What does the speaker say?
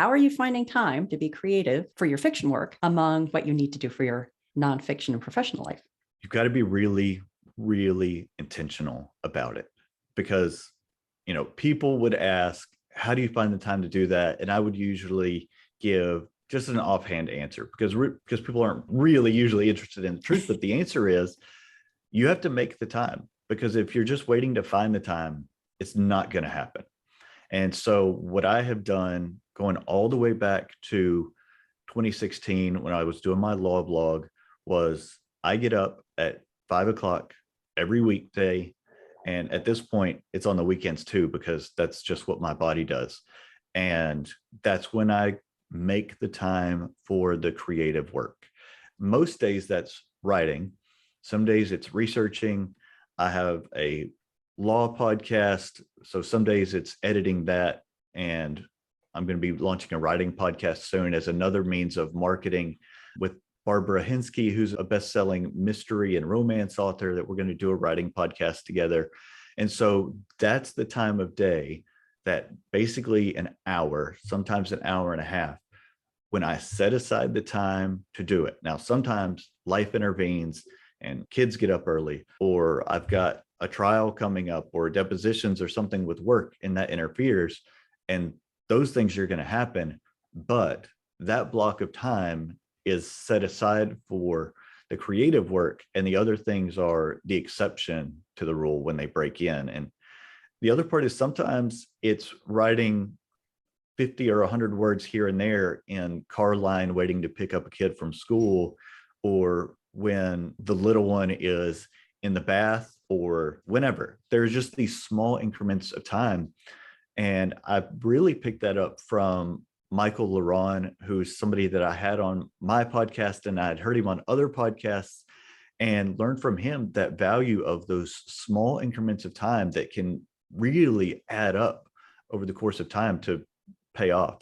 How are you finding time to be creative for your fiction work among what you need to do for your nonfiction and professional life? You've got to be really, really intentional about it because, people would ask, how do you find the time to do that? And I would usually give just an offhand answer because people aren't really usually interested in the truth. But the answer is you have to make the time, because if you're just waiting to find the time, it's not going to happen. And so what I have done, going all the way back to 2016 when I was doing my law blog, was I get up at 5 o'clock every weekday. And at this point, it's on the weekends too, because that's just what my body does. And that's when I make the time for the creative work. Most days that's writing. Some days it's researching. I have a law podcast. So some days it's editing that. And I'm going to be launching a writing podcast soon as another means of marketing with Barbara Hinsky, who's a best-selling mystery and romance author, that we're going to do a writing podcast together. And so that's the time of day that basically an hour, sometimes an hour and a half, when I set aside the time to do it. Now, sometimes life intervenes and kids get up early, or I've got a trial coming up or depositions or something with work, and that interferes. And those things are going to happen. But that block of time is set aside for the creative work, and the other things are the exception to the rule when they break in. And the other part is sometimes it's writing 50 or 100 words here and there in car line waiting to pick up a kid from school, or when the little one is in the bath, or whenever. There's just these small increments of time. And I really picked that up from Michael Laron, who's somebody that I had on my podcast, and I'd heard him on other podcasts, and learned from him that value of those small increments of time that can really add up over the course of time to pay off.